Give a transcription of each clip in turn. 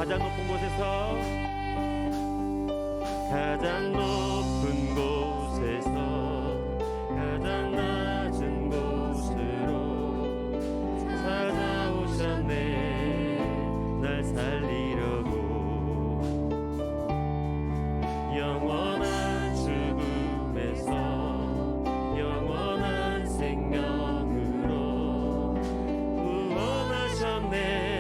가장 높은 곳에서 가장 높은 곳에서 가장 낮은 곳으로 찾아오셨네. 날 살리려고 영원한 죽음에서 영원한 생명으로 구원하셨네.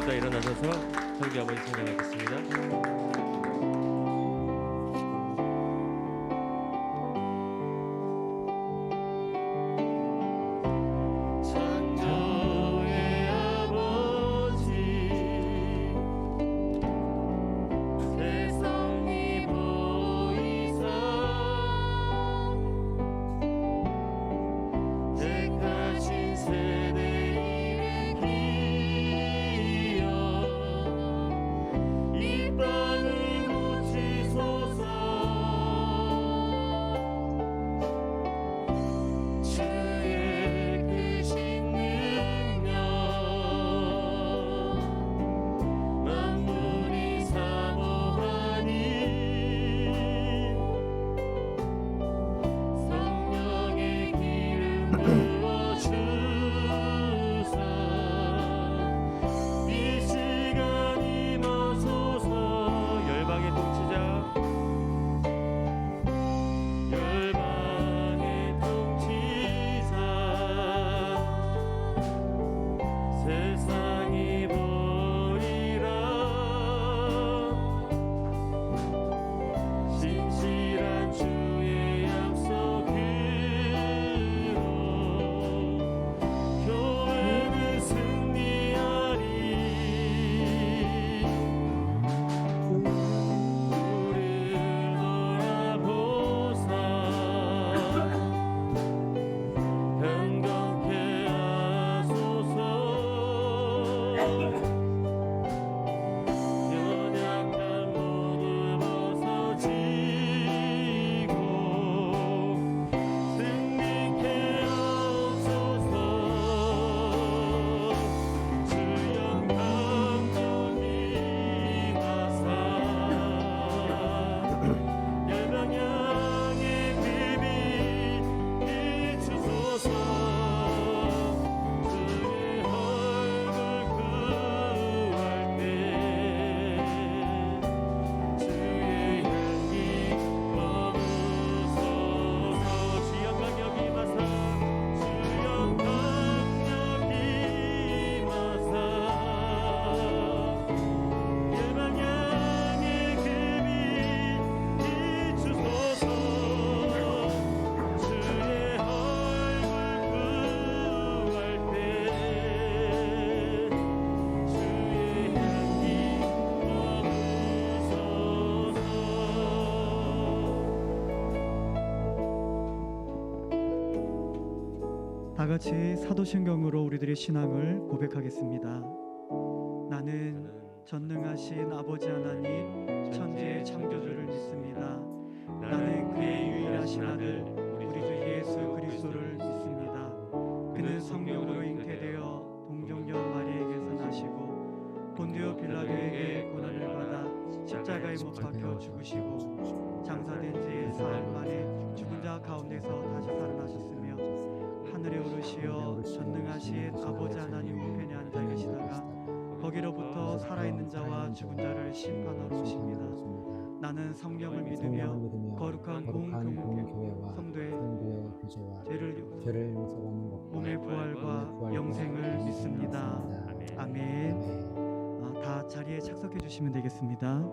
모두 다 일어나셔서 설교 아버지 찬양하겠습니다. 창조의 아버지 세상이 보이사 택하신 세대 일으키어 이 땅을 고치소서. 주의 크신 능력 만물이 사모하니 성령의 기름 부어주사 이 시간 임하소서. 열방의 통치자 열방의 통치자 세상이 보리라 신실한 주의 약속으로 교회는 승리하리. 우리를 돌아보사 변경케 하소서. 연약한 모두 벗어지고 승리케 하옵소서. 주여 감동이 와사 열방향의 빛이 비추소서. 주의 얼굴 구할 때 주의 향기 머무소서. 주여 강력히 임하사 주여 강력히 임하사 열방향의 그 빛 비추소서. 주의 얼굴 구할 때 주의 향기 머무소서. 다 같이 사도신경으로 우리들의 신앙을 고백하겠습니다. 나는 전능하신 아버지 하나님 천지의 창조주를 믿습니다. 나는 그의 유일하신 아들 우리 주 예수 그리스도를 믿습니다. 그는 성령으로 잉태되어 동정녀 마리에게서 나시고 본디오 빌라도에게 고난을 받아 십자가에 못 박혀 죽으시고 장사된 지 사흘 만에 죽은 자 가운데서 다시 살아나셨으며 하늘에 오르시어 전능하신 아버지 하나님 우편에 앉아 계시다가 거기로부터 살아있는 자와 죽은 자를 심판하러 오십니다. 나는 성령을 믿으며 거룩한 공교회와 성도의 구제와 죄를 죄를 용서받는 것과 몸의 부활과 영생을 믿습니다. 아멘. 다 자리에 착석해 주시면 되겠습니다.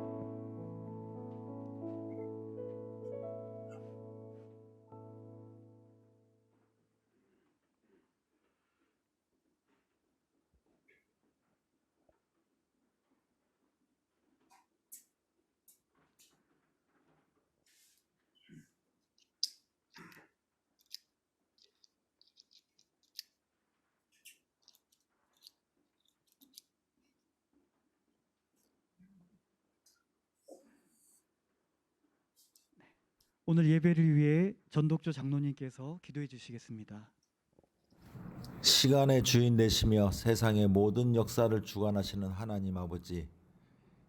오늘 예배를 위해 전독조 장로님께서 기도해 주시겠습니다. 시간의 주인 되시며 세상의 모든 역사를 주관하시는 하나님 아버지,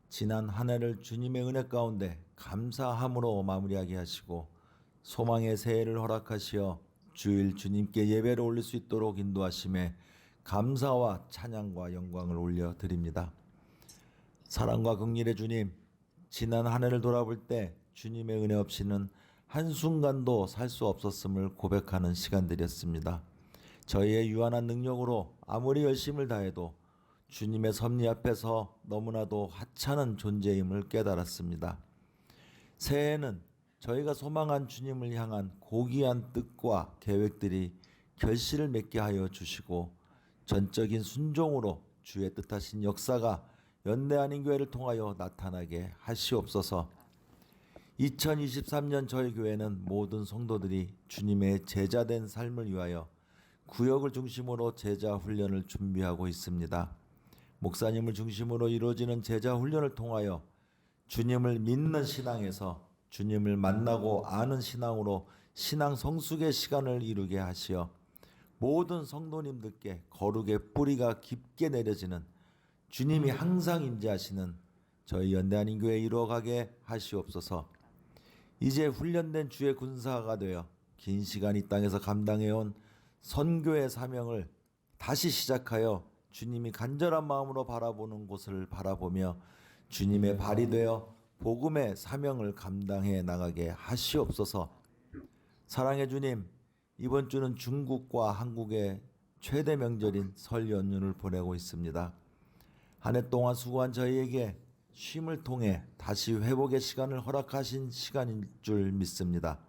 지난 한 해를 주님의 은혜 가운데 감사함으로 마무리하게 하시고 소망의 새해를 허락하시어 주일 주님께 예배를 올릴 수 있도록 인도하심에 감사와 찬양과 영광을 올려드립니다. 사랑과 긍휼의 주님, 지난 한 해를 돌아볼 때 주님의 은혜 없이는 한순간도 살 수 없었음을 고백하는 시간들이었습니다. 저희의 유한한 능력으로 아무리 열심을 다해도 주님의 섭리 앞에서 너무나도 하찮은 존재임을 깨달았습니다. 새해에는 저희가 소망한 주님을 향한 고귀한 뜻과 계획들이 결실을 맺게 하여 주시고 전적인 순종으로 주의 뜻하신 역사가 연대한인교회를 통하여 나타나게 하시옵소서. 2023년 저희 교회는 모든 성도들이 주님의 제자된 삶을 위하여 구역을 중심으로 제자 훈련을 준비하고 있습니다. 목사님을 중심으로 이루어지는 제자 훈련을 통하여 주님을 믿는 신앙에서 주님을 만나고 아는 신앙으로 신앙 성숙의 시간을 이루게 하시어 모든 성도님들께 거룩의 뿌리가 깊게 내려지는 주님이 항상 임재하시는 저희 연대한인교회 이루어가게 하시옵소서. 이제 훈련된 주의 군사가 되어 긴 시간 이 땅에서 감당해온 선교의 사명을 다시 시작하여 주님이 간절한 마음으로 바라보는 곳을 바라보며 주님의 발이 되어 복음의 사명을 감당해 나가게 하시옵소서. 사랑의 주님, 이번 주는 중국과 한국의 최대 명절인 설 연휴를 보내고 있습니다. 한 해 동안 수고한 저희에게 쉼을 통해 다시 회복의 시간을 허락하신 시간인 줄 믿습니다.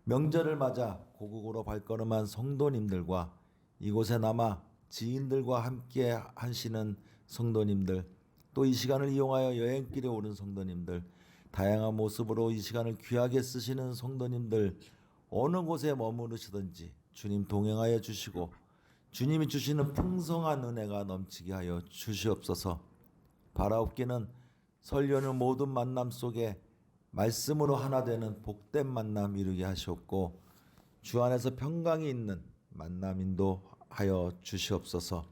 명절을 맞아 고국으로 발걸음한 성도님들과 이곳에 남아 지인들과 함께 하시는 성도님들, 또 이 시간을 이용하여 여행길에 오른 성도님들, 다양한 모습으로 이 시간을 귀하게 쓰시는 성도님들, 어느 곳에 머무르시든지 주님 동행하여 주시고 주님이 주시는 풍성한 은혜가 넘치게 하여 주시옵소서. 바라옵기는 설 연휴 모든 만남 속에 말씀으로 하나 되는 복된 만남 이루게 하시옵고 주 안에서 평강이 있는 만남 인도하여 주시옵소서.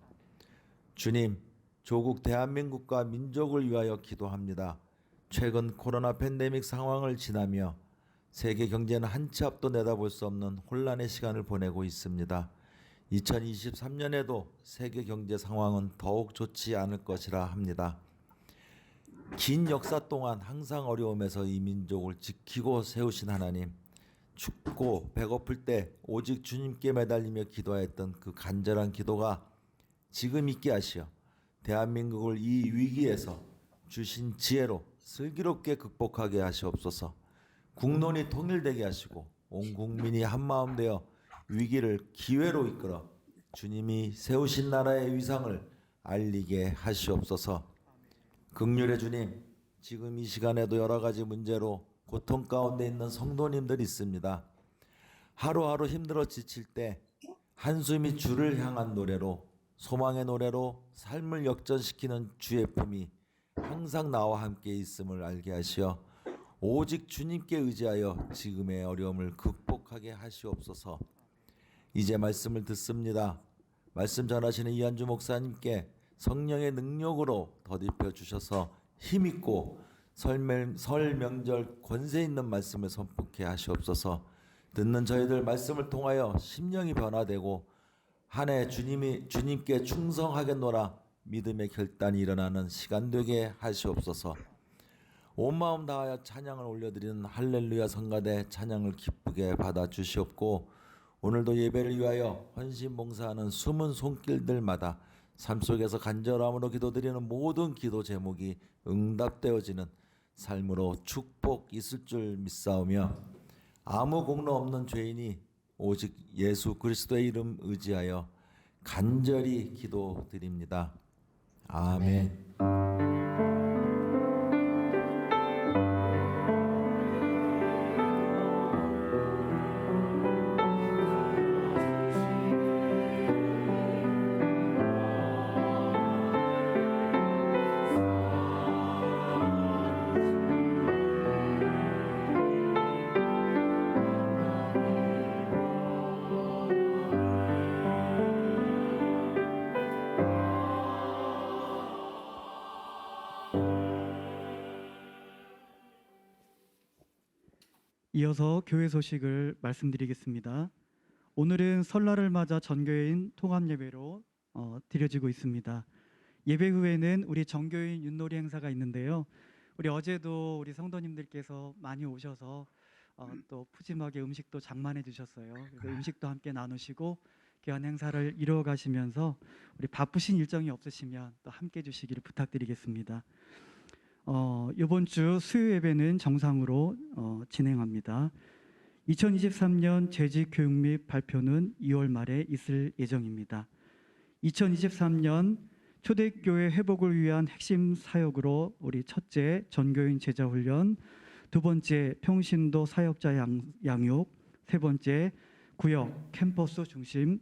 주님, 조국 대한민국과 민족을 위하여 기도합니다. 최근 코로나 팬데믹 상황을 지나며 세계 경제는 한 치 앞도 내다볼 수 없는 혼란의 시간을 보내고 있습니다. 2023년에도 세계 경제 상황은 더욱 좋지 않을 것이라 합니다. 긴 역사 동안 항상 어려움에서 이 민족을 지키고 세우신 하나님, 춥고 배고플 때 오직 주님께 매달리며 기도하였던 그 간절한 기도가 지금 있게 하시어 대한민국을 이 위기에서 주신 지혜로 슬기롭게 극복하게 하시옵소서. 국론이 통일되게 하시고 온 국민이 한마음 되어 위기를 기회로 이끌어 주님이 세우신 나라의 위상을 알리게 하시옵소서. 긍휼의 주님, 지금 이 시간에도 여러 가지 문제로 고통 가운데 있는 성도님들이 있습니다. 하루하루 힘들어 지칠 때 한숨이 주를 향한 노래로, 소망의 노래로 삶을 역전시키는 주의 품이 항상 나와 함께 있음을 알게 하시어 오직 주님께 의지하여 지금의 어려움을 극복하게 하시옵소서. 이제 말씀을 듣습니다. 말씀 전하시는 이한주 목사님께 성령의 능력으로 덧입혀 주셔서 힘있고 설 명절 권세 있는 말씀을 선포케 하시옵소서. 듣는 저희들 말씀을 통하여 심령이 변화되고 한 해 주님께 충성하겠노라 믿음의 결단이 일어나는 시간 되게 하시옵소서. 온 마음 다하여 찬양을 올려드리는 할렐루야 성가대 찬양을 기쁘게 받아 주시옵고 오늘도 예배를 위하여 헌신 봉사하는 숨은 손길들마다 삶 속에서 간절함으로 기도드리는 모든 기도 제목이 응답되어지는 삶으로 축복 있을 줄 믿사오며 아무 공로 없는 죄인이 오직 예수 그리스도의 이름 의지하여 간절히 기도드립니다. 아멘. 이어서 교회 소식을 말씀드리겠습니다. 오늘은 설날을 맞아 전교인 통합 예배로 드려지고 있습니다. 예배 후에는 우리 전교인 윷놀이 행사가 있는데요. 우리 어제도 우리 성도님들께서 많이 오셔서 또 푸짐하게 음식도 장만해 주셨어요. 그래서 음식도 함께 나누시고 귀한 행사를 이루어 가시면서 우리 바쁘신 일정이 없으시면 또 함께 해 주시기를 부탁드리겠습니다. 이번 주 수요 예배는 정상으로 진행합니다. 2023년 재직 교육 및 발표는 2월 말에 있을 예정입니다. 2023년 초대교회 회복을 위한 핵심 사역으로 우리 첫째 전교인 제자 훈련, 두 번째 평신도 사역자 양육, 세 번째 구역 캠퍼스 중심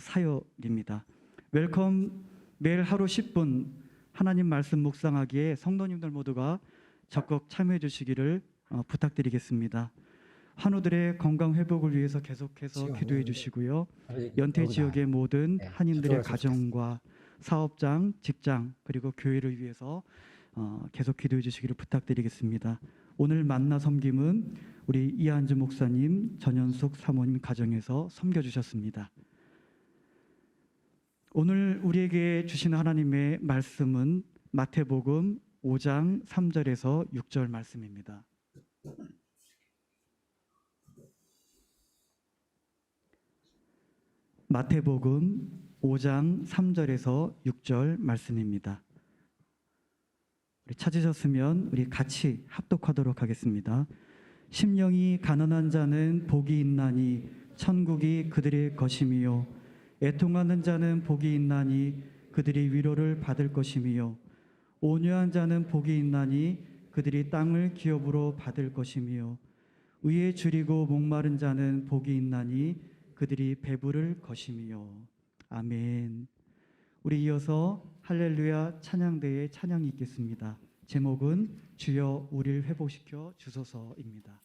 사역입니다. 웰컴 매일 하루 10분 하나님 말씀 묵상하기에 성도님들 모두가 적극 참여해 주시기를 부탁드리겠습니다. 환우들의 건강 회복을 위해서 계속해서 기도해 주시고요. 연태 지역의 모든 한인들의 가정과 사업장, 직장 그리고 교회를 위해서 계속 기도해 주시기를 부탁드리겠습니다. 오늘 만나 섬김은 우리 이한주 목사님, 전현숙 사모님 가정에서 섬겨 주셨습니다. 오늘 우리에게 주시는 하나님의 말씀은 마태복음 5장 3절에서 6절 말씀입니다. 마태복음 5장 3절에서 6절 말씀입니다. 우리 찾으셨으면 우리 같이 합독하도록 하겠습니다. 심령이 가난한 자는 복이 있나니 천국이 그들의 것임이요 애통하는 자는 복이 있나니 그들이 위로를 받을 것임이요 온유한 자는 복이 있나니 그들이 땅을 기업으로 받을 것임이요 의에 줄이고 목마른 자는 복이 있나니 그들이 배부를 것임이요. 아멘. 우리 이어서 할렐루야 찬양대의 찬양이 있겠습니다. 제목은 주여 우리를 회복시켜 주소서입니다.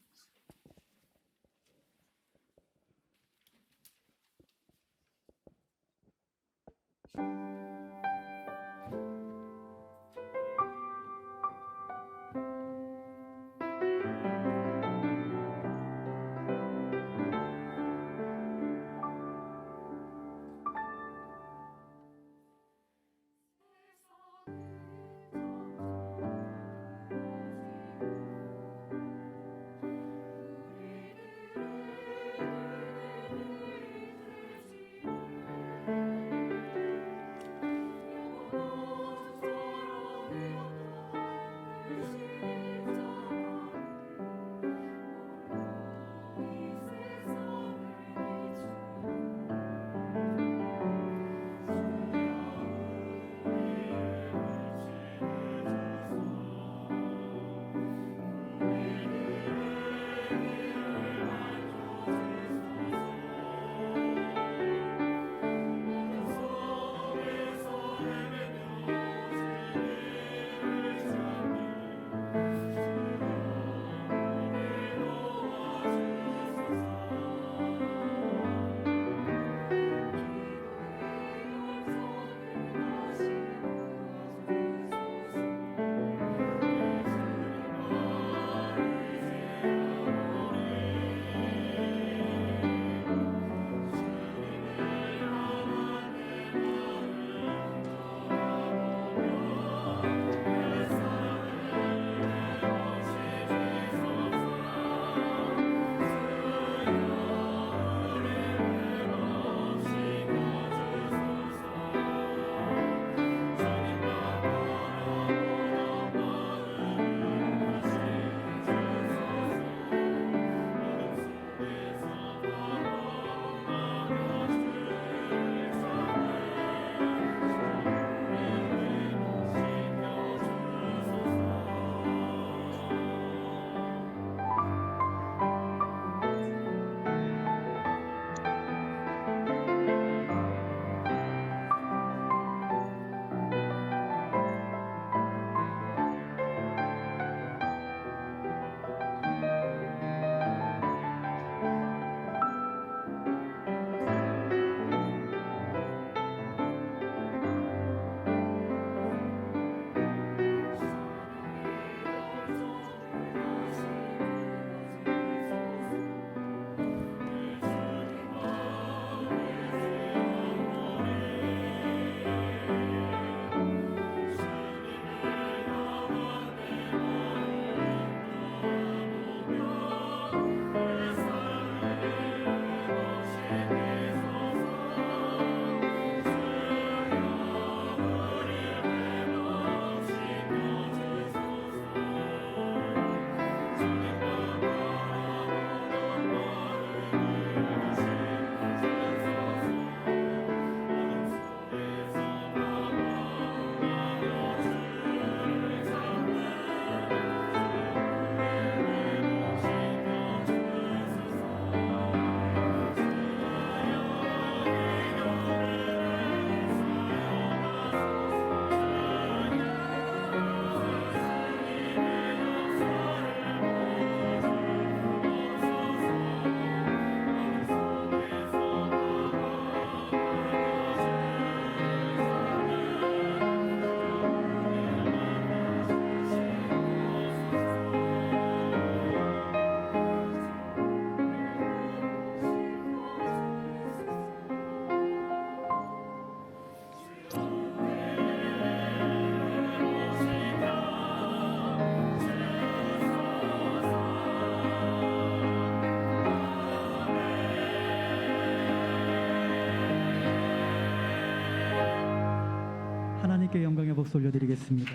하나님께 영광의 박수 올려드리겠습니다.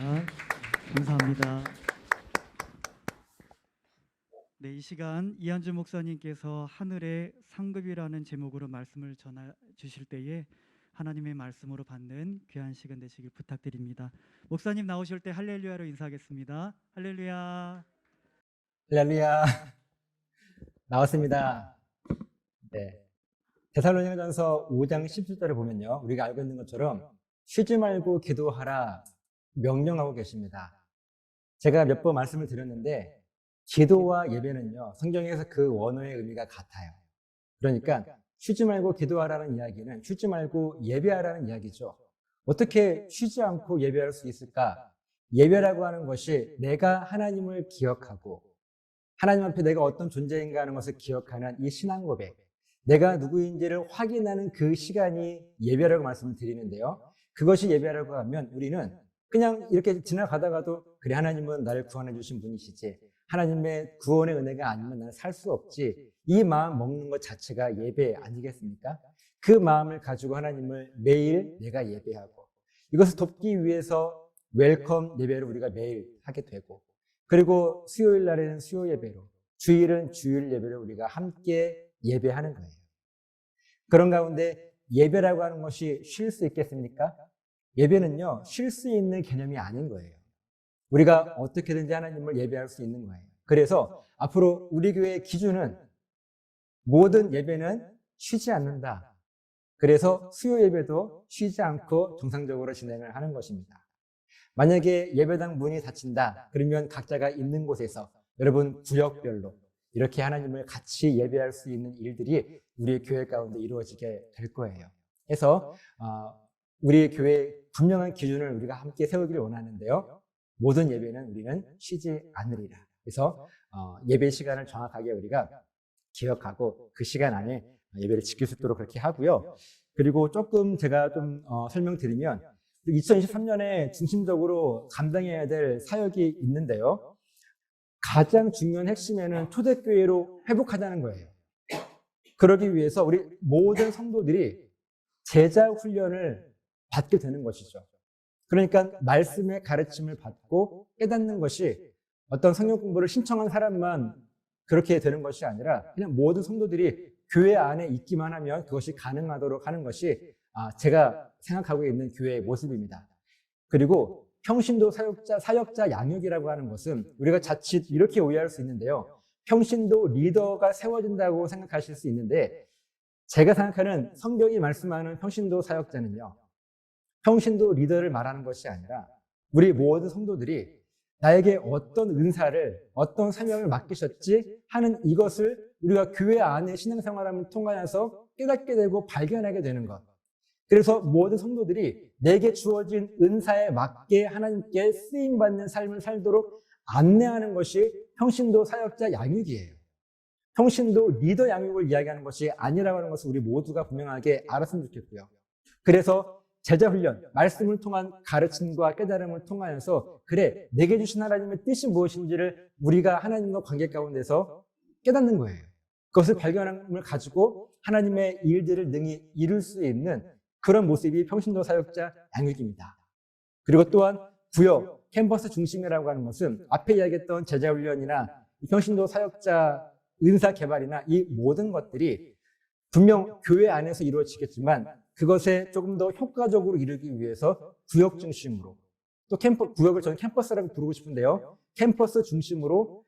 감사합니다. 네, 이 시간 이한주 목사님께서 하늘의 상급이라는 제목으로 말씀을 전해 주실 때에 하나님의 말씀으로 받는 귀한 시간 되시길 부탁드립니다. 목사님 나오실 때 할렐루야로 인사하겠습니다. 할렐루야. 할렐루야. 나왔습니다. 네. 데살로니가전서 5장 17절을 보면요, 우리가 알고 있는 것처럼 쉬지 말고 기도하라 명령하고 계십니다. 제가 몇 번 말씀을 드렸는데 기도와 예배는요, 성경에서 그 원어의 의미가 같아요. 그러니까 쉬지 말고 기도하라는 이야기는 쉬지 말고 예배하라는 이야기죠. 어떻게 쉬지 않고 예배할 수 있을까? 예배라고 하는 것이 내가 하나님을 기억하고 하나님 앞에 내가 어떤 존재인가 하는 것을 기억하는 이 신앙 고백, 내가 누구인지를 확인하는 그 시간이 예배라고 말씀을 드리는데요, 그것이 예배라고 하면 우리는 그냥 이렇게 지나가다가도 그래, 하나님은 나를 구원해 주신 분이시지, 하나님의 구원의 은혜가 아니면 나는 살 수 없지, 이 마음 먹는 것 자체가 예배 아니겠습니까? 그 마음을 가지고 하나님을 매일 내가 예배하고, 이것을 돕기 위해서 웰컴 예배를 우리가 매일 하게 되고, 그리고 수요일 날에는 수요 예배로, 주일은 주일 예배를 우리가 함께 예배하는 거예요. 그런 가운데 예배라고 하는 것이 쉴 수 있겠습니까? 예배는요, 쉴 수 있는 개념이 아닌 거예요. 우리가 어떻게든지 하나님을 예배할 수 있는 거예요. 그래서 앞으로 우리 교회의 기준은 모든 예배는 쉬지 않는다. 그래서 수요 예배도 쉬지 않고 정상적으로 진행을 하는 것입니다. 만약에 예배당 문이 닫힌다, 그러면 각자가 있는 곳에서 여러분 구역별로 이렇게 하나님을 같이 예배할 수 있는 일들이 우리 교회 가운데 이루어지게 될 거예요. 그래서 우리 교회의 분명한 기준을 우리가 함께 세우기를 원하는데요, 모든 예배는 우리는 쉬지 않으리라. 그래서 예배 시간을 정확하게 우리가 기억하고 그 시간 안에 예배를 지킬 수 있도록 그렇게 하고요. 그리고 조금 제가 좀 설명드리면 2023년에 중심적으로 감당해야 될 사역이 있는데요, 가장 중요한 핵심에는 초대교회로 회복하자는 거예요. 그러기 위해서 우리 모든 성도들이 제자 훈련을 받게 되는 것이죠. 그러니까 말씀의 가르침을 받고 깨닫는 것이 어떤 성경 공부를 신청한 사람만 그렇게 되는 것이 아니라 그냥 모든 성도들이 교회 안에 있기만 하면 그것이 가능하도록 하는 것이 제가 생각하고 있는 교회의 모습입니다. 그리고 평신도 사역자 양육이라고 하는 것은 우리가 자칫 이렇게 오해할 수 있는데요, 평신도 리더가 세워진다고 생각하실 수 있는데, 제가 생각하는 성경이 말씀하는 평신도 사역자는요, 평신도 리더를 말하는 것이 아니라 우리 모든 성도들이 나에게 어떤 은사를, 어떤 사명을 맡기셨지 하는 이것을 우리가 교회 안에 신앙생활을 통하여서 깨닫게 되고 발견하게 되는 것. 그래서 모든 성도들이 내게 주어진 은사에 맞게 하나님께 쓰임받는 삶을 살도록 안내하는 것이 평신도 사역자 양육이에요. 평신도 리더 양육을 이야기하는 것이 아니라고 하는 것을 우리 모두가 분명하게 알았으면 좋겠고요. 그래서 제자훈련, 말씀을 통한 가르침과 깨달음을 통하여서 그래, 내게 주신 하나님의 뜻이 무엇인지를 우리가 하나님과 관계 가운데서 깨닫는 거예요. 그것을 발견함을 가지고 하나님의 일들을 능히 이룰 수 있는 그런 모습이 평신도 사역자 양육입니다. 그리고 또한 구역, 캠퍼스 중심이라고 하는 것은 앞에 이야기했던 제자훈련이나 평신도 사역자 은사 개발이나 이 모든 것들이 분명 교회 안에서 이루어지겠지만 그것에 조금 더 효과적으로 이루기 위해서 구역 중심으로, 또 구역을 저는 캠퍼스라고 부르고 싶은데요, 캠퍼스 중심으로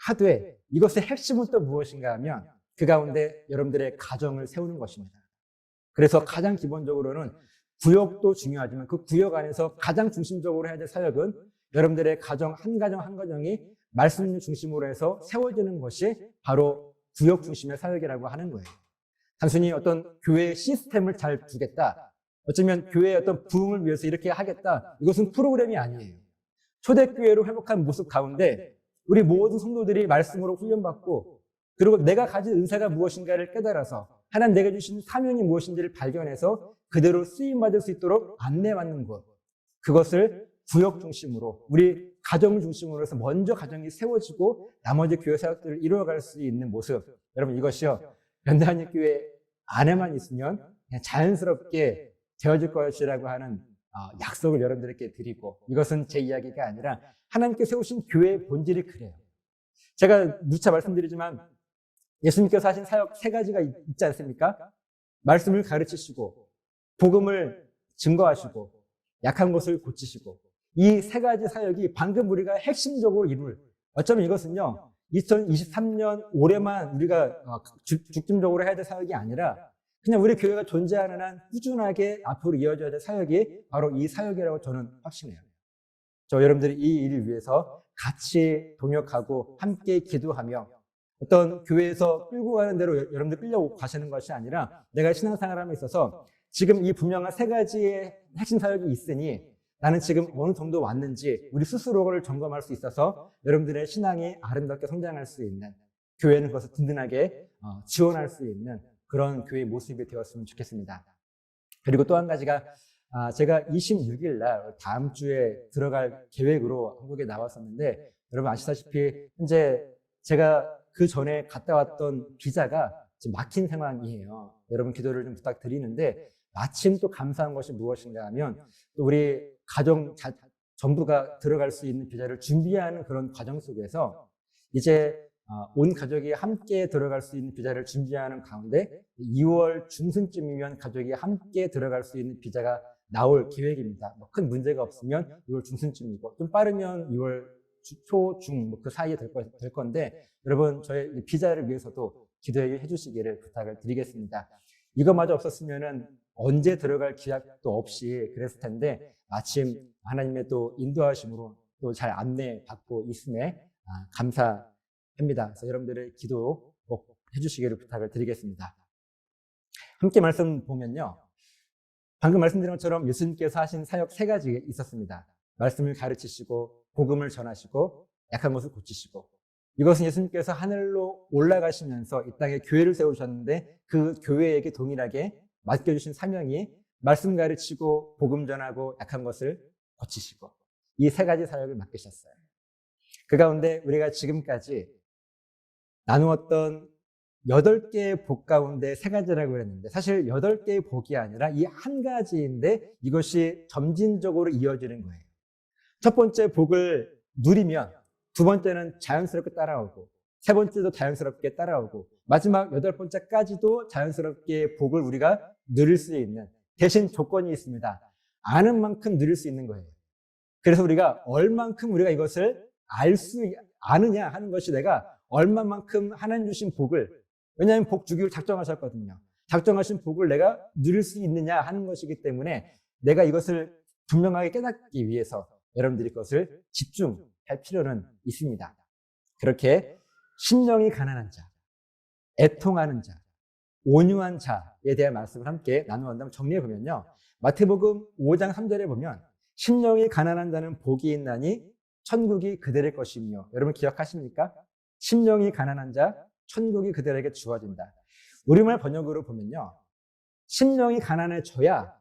하되 이것의 핵심은 또 무엇인가 하면 그 가운데 여러분들의 가정을 세우는 것입니다. 그래서 가장 기본적으로는 구역도 중요하지만 그 구역 안에서 가장 중심적으로 해야 될 사역은 여러분들의 가정 한 가정이 말씀 중심으로 해서 세워지는 것이 바로 구역 중심의 사역이라고 하는 거예요. 단순히 어떤 교회의 시스템을 잘 두겠다, 어쩌면 교회의 어떤 부흥을 위해서 이렇게 하겠다, 이것은 프로그램이 아니에요. 초대교회로 회복한 모습 가운데 우리 모든 성도들이 말씀으로 훈련받고, 그리고 내가 가진 은사가 무엇인가를 깨달아서 하나님 내가 주신 사명이 무엇인지를 발견해서 그대로 쓰임받을 수 있도록 안내받는 것, 그것을 구역 중심으로, 우리 가정을 중심으로 해서 먼저 가정이 세워지고 나머지 교회 사역들을 이루어갈 수 있는 모습, 여러분 이것이요, 연대한일교회 안에만 있으면 그냥 자연스럽게 되어질 것이라고 하는 약속을 여러분들에게 드리고, 이것은 제 이야기가 아니라 하나님께 세우신 교회의 본질이 그래요. 제가 누차 말씀드리지만 예수님께서 하신 사역 세 가지가 있지 않습니까? 말씀을 가르치시고, 복음을 증거하시고, 약한 것을 고치시고, 이 세 가지 사역이 방금 우리가 핵심적으로 이룰, 어쩌면 이것은요 2023년 올해만 우리가 중점적으로 해야 될 사역이 아니라 그냥 우리 교회가 존재하는 한 꾸준하게 앞으로 이어져야 될 사역이 바로 이 사역이라고 저는 확신해요. 저 여러분들이 이 일을 위해서 같이 동역하고 함께 기도하며, 어떤 교회에서 끌고 가는 대로 여러분들 끌려가시는 것이 아니라, 내가 신앙생활함에 있어서 지금 이 분명한 세 가지의 핵심 사역이 있으니 나는 지금 어느 정도 왔는지 우리 스스로를 점검할 수 있어서 여러분들의 신앙이 아름답게 성장할 수 있는, 교회는 그것을 든든하게 지원할 수 있는 그런 교회의 모습이 되었으면 좋겠습니다. 그리고 또 한 가지가, 제가 26일 날 다음 주에 들어갈 계획으로 한국에 나왔었는데, 여러분 아시다시피 현재 제가 그 전에 갔다 왔던 비자가 지금 막힌 상황이에요. 여러분 기도를 좀 부탁드리는데, 마침 또 감사한 것이 무엇인가 하면, 또 우리 가정 전부가 들어갈 수 있는 비자를 준비하는 그런 과정 속에서 이제 온 가족이 함께 들어갈 수 있는 비자를 준비하는 가운데 2월 중순쯤이면 가족이 함께 들어갈 수 있는 비자가 나올 계획입니다. 큰 문제가 없으면 2월 중순쯤이고, 좀 빠르면 2월 초, 중 그 사이에 될 건데, 여러분 저희 비자를 위해서도 기도해 주시기를 부탁을 드리겠습니다. 이것마저 없었으면은 언제 들어갈 기약도 없이 그랬을 텐데, 마침 하나님의 또 인도하심으로 또 잘 안내받고 있음에 감사합니다. 그래서 여러분들의 기도 꼭 해주시기를 부탁을 드리겠습니다. 함께 말씀 보면요, 방금 말씀드린 것처럼 예수님께서 하신 사역 세 가지 있었습니다. 말씀을 가르치시고, 복음을 전하시고, 약한 것을 고치시고. 이것은 예수님께서 하늘로 올라가시면서 이 땅에 교회를 세우셨는데, 그 교회에게 동일하게 맡겨주신 사명이 말씀 가르치고, 복음 전하고, 약한 것을 고치시고, 이 세 가지 사역을 맡기셨어요. 그 가운데 우리가 지금까지 나누었던 8개의 복 가운데 3가지라고 했는데, 사실 8개의 복이 아니라 이 한 가지인데 이것이 점진적으로 이어지는 거예요. 첫 번째 복을 누리면 두 번째는 자연스럽게 따라오고, 세 번째도 자연스럽게 따라오고, 마지막 8번째까지도 자연스럽게 복을 우리가 누릴 수 있는, 대신 조건이 있습니다. 아는 만큼 누릴 수 있는 거예요. 그래서 우리가 얼만큼 우리가 이것을 아느냐 하는 것이, 내가 얼마만큼 하나님 주신 복을, 왜냐하면 복 주기를 작정하셨거든요. 작정하신 복을 내가 누릴 수 있느냐 하는 것이기 때문에, 내가 이것을 분명하게 깨닫기 위해서 여러분들이 그것을 집중할 필요는 있습니다. 그렇게 심령이 가난한 자, 애통하는 자, 온유한 자에 대한 말씀을 함께 나누었다면, 정리해보면요, 마태복음 5장 3절에 보면 심령이 가난한 자는 복이 있나니 천국이 그들의 것이며, 여러분 기억하십니까? 심령이 가난한 자, 천국이 그들에게 주어진다. 우리말 번역으로 보면요, 심령이 가난해져야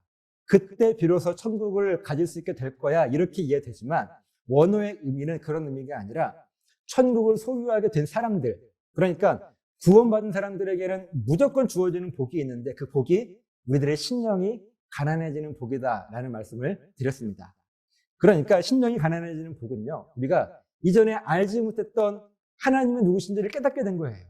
그때 비로소 천국을 가질 수 있게 될 거야, 이렇게 이해되지만, 원어의 의미는 그런 의미가 아니라 천국을 소유하게 된 사람들, 그러니까 구원받은 사람들에게는 무조건 주어지는 복이 있는데, 그 복이 우리들의 심령이 가난해지는 복이다라는 말씀을 드렸습니다. 그러니까 심령이 가난해지는 복은요, 우리가 이전에 알지 못했던 하나님의 누구신지를 깨닫게 된 거예요.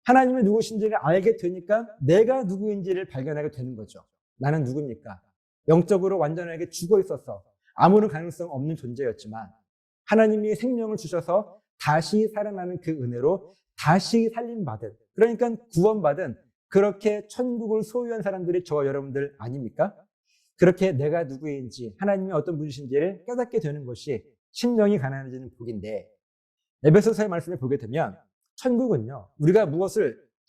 하나님의 누구신지를 알게 되니까 내가 누구인지를 발견하게 되는 거죠. 나는 누굽니까? 영적으로 완전하게 죽어 있어서 아무런 가능성 없는 존재였지만, 하나님이 생명을 주셔서 다시 살아나는 그 은혜로 다시 살림받은, 그러니까 구원받은, 그렇게 천국을 소유한 사람들이 저와 여러분들 아닙니까? 그렇게 내가 누구인지, 하나님이 어떤 분이신지를 깨닫게 되는 것이 심령이 가난해지는 복인데, 에베소서의 말씀을 보게 되면 천국은요, 우리가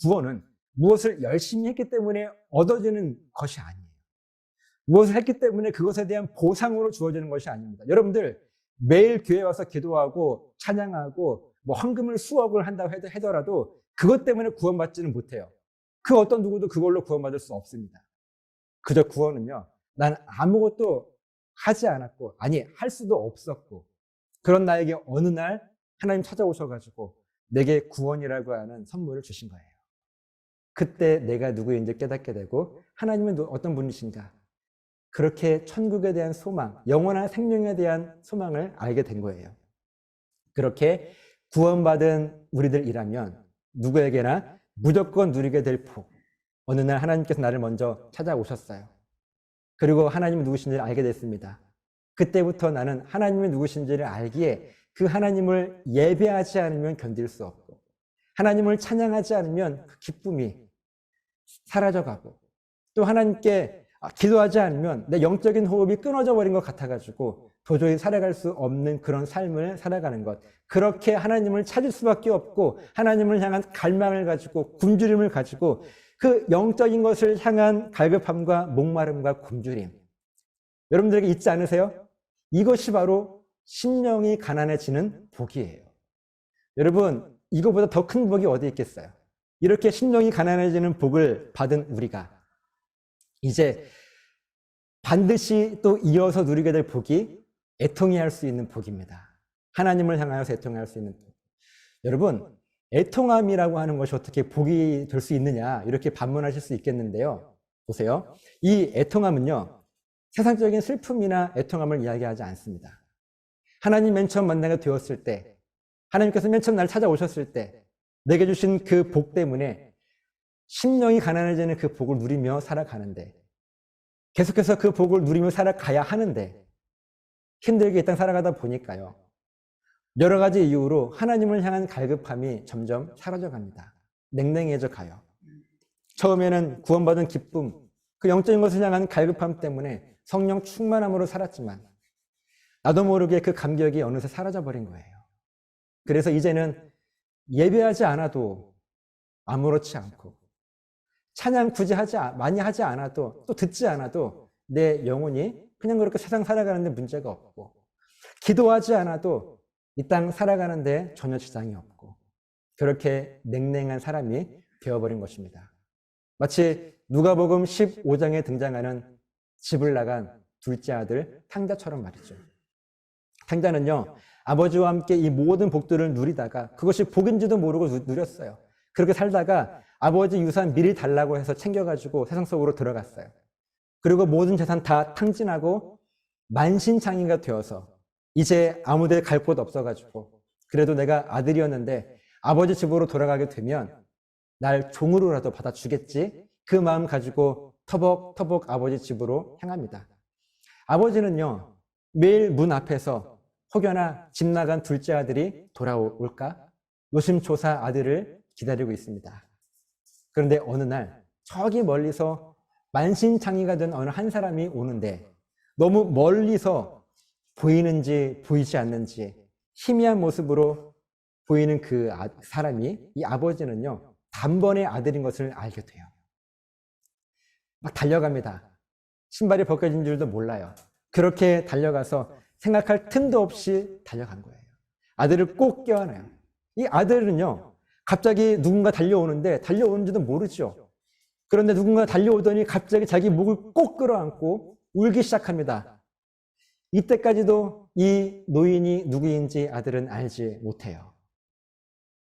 구원은 무엇을 열심히 했기 때문에 얻어지는 것이 아니에요. 무엇을 했기 때문에 그것에 대한 보상으로 주어지는 것이 아닙니다. 여러분들 매일 교회 와서 기도하고 찬양하고 헌금을 수억을 한다고 하더라도 그것 때문에 구원받지는 못해요. 그 어떤 누구도 그걸로 구원받을 수 없습니다. 그저 구원은요, 난 아무것도 하지 않았고, 할 수도 없었고, 그런 나에게 어느 날 하나님 찾아오셔가지고 내게 구원이라고 하는 선물을 주신 거예요. 그때 내가 누구인지 깨닫게 되고, 하나님은 어떤 분이신가, 그렇게 천국에 대한 소망, 영원한 생명에 대한 소망을 알게 된 거예요. 그렇게 구원받은 우리들이라면 누구에게나 무조건 누리게 될 복. 어느 날 하나님께서 나를 먼저 찾아오셨어요. 그리고 하나님이 누구신지를 알게 됐습니다. 그때부터 나는 하나님이 누구신지를 알기에 그 하나님을 예배하지 않으면 견딜 수 없고, 하나님을 찬양하지 않으면 그 기쁨이 사라져가고, 또 하나님께 기도하지 않으면 내 영적인 호흡이 끊어져 버린 것 같아가지고 도저히 살아갈 수 없는 그런 삶을 살아가는 것. 그렇게 하나님을 찾을 수밖에 없고, 하나님을 향한 갈망을 가지고, 굶주림을 가지고, 그 영적인 것을 향한 갈급함과 목마름과 굶주림, 여러분들에게 있지 않으세요? 이것이 바로 심령이 가난해지는 복이에요. 여러분, 이거보다 더 큰 복이 어디 있겠어요? 이렇게 심령이 가난해지는 복을 받은 우리가 이제 반드시 또 이어서 누리게 될 복이 애통해할 수 있는 복입니다. 하나님을 향하여서 애통할 수 있는 복. 여러분, 애통함이라고 하는 것이 어떻게 복이 될 수 있느냐, 이렇게 반문하실 수 있겠는데요. 보세요. 이 애통함은요, 세상적인 슬픔이나 애통함을 이야기하지 않습니다. 하나님 맨 처음 만나게 되었을 때, 하나님께서 맨 처음 나를 찾아오셨을 때 내게 주신 그 복 때문에 심령이 가난해지는 그 복을 누리며 살아가는데, 계속해서 그 복을 누리며 살아가야 하는데 힘들게 이 땅 살아가다 보니까요, 여러 가지 이유로 하나님을 향한 갈급함이 점점 사라져 갑니다. 냉랭해져 가요. 처음에는 구원받은 기쁨, 그 영적인 것을 향한 갈급함 때문에 성령 충만함으로 살았지만 나도 모르게 그 감격이 어느새 사라져 버린 거예요. 그래서 이제는 예배하지 않아도 아무렇지 않고, 찬양 굳이 많이 하지 않아도, 또 듣지 않아도 내 영혼이 그냥 그렇게 세상 살아가는데 문제가 없고, 기도하지 않아도 이 땅 살아가는데 전혀 지장이 없고, 그렇게 냉랭한 사람이 되어버린 것입니다. 마치 누가복음 15장에 등장하는 집을 나간 둘째 아들 탕자처럼 말이죠. 탕자는요, 아버지와 함께 이 모든 복들을 누리다가 그것이 복인지도 모르고 누렸어요. 그렇게 살다가 아버지 유산 미리 달라고 해서 챙겨가지고 세상 속으로 들어갔어요. 그리고 모든 재산 다 탕진하고 만신창이가 되어서 이제 아무데 갈 곳 없어가지고, 그래도 내가 아들이었는데 아버지 집으로 돌아가게 되면 날 종으로라도 받아주겠지, 그 마음 가지고 터벅터벅 아버지 집으로 향합니다. 아버지는요, 매일 문 앞에서 혹여나 집 나간 둘째 아들이 돌아올까 노심초사 아들을 기다리고 있습니다. 그런데 어느 날 저기 멀리서 만신창이가 된 어느 한 사람이 오는데, 너무 멀리서 보이는지 보이지 않는지 희미한 모습으로 보이는 그 사람이, 이 아버지는요, 단번에 아들인 것을 알게 돼요. 막 달려갑니다. 신발이 벗겨진 줄도 몰라요. 그렇게 달려가서 생각할 틈도 없이 달려간 거예요. 아들을 꼭 껴안아요. 이 아들은요, 갑자기 누군가 달려오는데 달려오는지도 모르죠. 그런데 누군가 달려오더니 갑자기 자기 목을 꼭 끌어안고 울기 시작합니다. 이때까지도 이 노인이 누구인지 아들은 알지 못해요.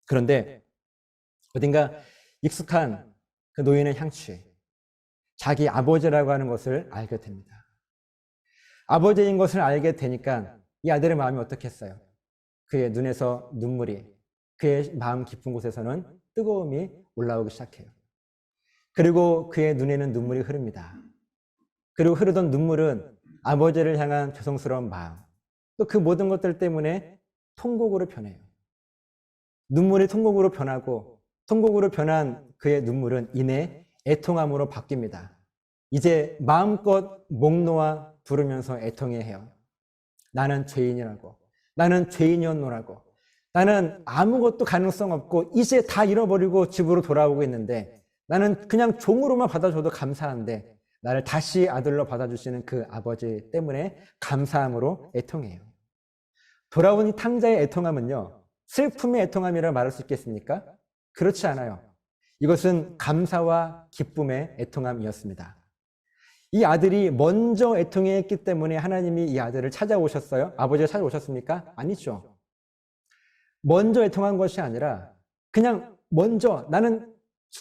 그런데 어딘가 익숙한 그 노인의 향취, 자기 아버지라고 하는 것을 알게 됩니다. 아버지인 것을 알게 되니까 이 아들의 마음이 어떻겠어요? 그의 눈에서 눈물이, 그의 마음 깊은 곳에서는 뜨거움이 올라오기 시작해요. 그리고 그의 눈에는 눈물이 흐릅니다. 그리고 흐르던 눈물은 아버지를 향한 죄송스러운 마음, 또 그 모든 것들 때문에 통곡으로 변해요. 눈물이 통곡으로 변하고, 통곡으로 변한 그의 눈물은 이내 애통함으로 바뀝니다. 이제 마음껏 목 놓아 부르면서 애통해 해요. 나는 죄인이라고, 나는 죄인이었노라고, 나는 아무것도 가능성 없고 이제 다 잃어버리고 집으로 돌아오고 있는데, 나는 그냥 종으로만 받아줘도 감사한데 나를 다시 아들로 받아주시는 그 아버지 때문에 감사함으로 애통해요. 돌아온 이 탕자의 애통함은요, 슬픔의 애통함이라 말할 수 있겠습니까? 그렇지 않아요. 이것은 감사와 기쁨의 애통함이었습니다. 이 아들이 먼저 애통했기 때문에 하나님이 이 아들을 찾아오셨어요? 아버지가 찾아오셨습니까? 아니죠. 먼저 애통한 것이 아니라 그냥 먼저 나는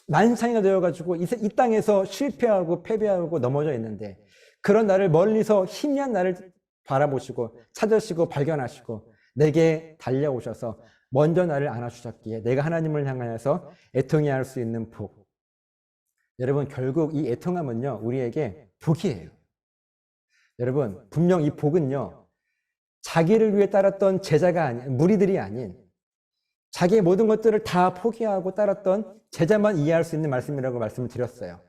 만상이가 되어가지고 이 땅에서 실패하고 패배하고 넘어져 있는데, 그런 나를 멀리서 희미한 나를 바라보시고 찾으시고 발견하시고 내게 달려오셔서 먼저 나를 안아주셨기에 내가 하나님을 향하여서 애통해 할 수 있는 복. 여러분, 결국 이 애통함은요, 우리에게 복이에요. 여러분, 분명 이 복은요, 자기를 위해 따랐던 제자가 아닌, 무리들이 아닌 자기의 모든 것들을 다 포기하고 따랐던 제자만 이해할 수 있는 말씀이라고 말씀을 드렸어요.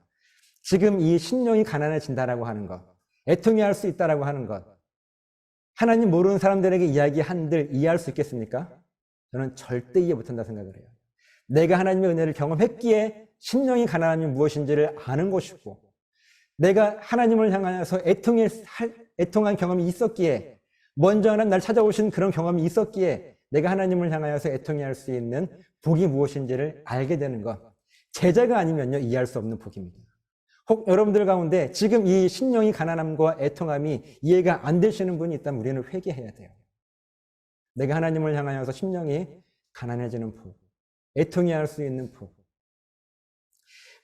지금 이 심령이 가난해진다라고 하는 것, 애통해 할 수 있다라고 하는 것, 하나님 모르는 사람들에게 이야기한들 이해할 수 있겠습니까? 저는 절대 이해 못한다 생각을 해요. 내가 하나님의 은혜를 경험했기에 심령이 가난함이 무엇인지를 아는 것이고, 내가 하나님을 향하여서 애통한 경험이 있었기에, 먼저 하나님 날 찾아오신 그런 경험이 있었기에 내가 하나님을 향하여서 애통해 할 수 있는 복이 무엇인지를 알게 되는 것, 제자가 아니면요 이해할 수 없는 복입니다. 혹 여러분들 가운데 지금 이 심령이 가난함과 애통함이 이해가 안 되시는 분이 있다면 우리는 회개해야 돼요. 내가 하나님을 향하여서 심령이 가난해지는 복, 애통해 할 수 있는 복.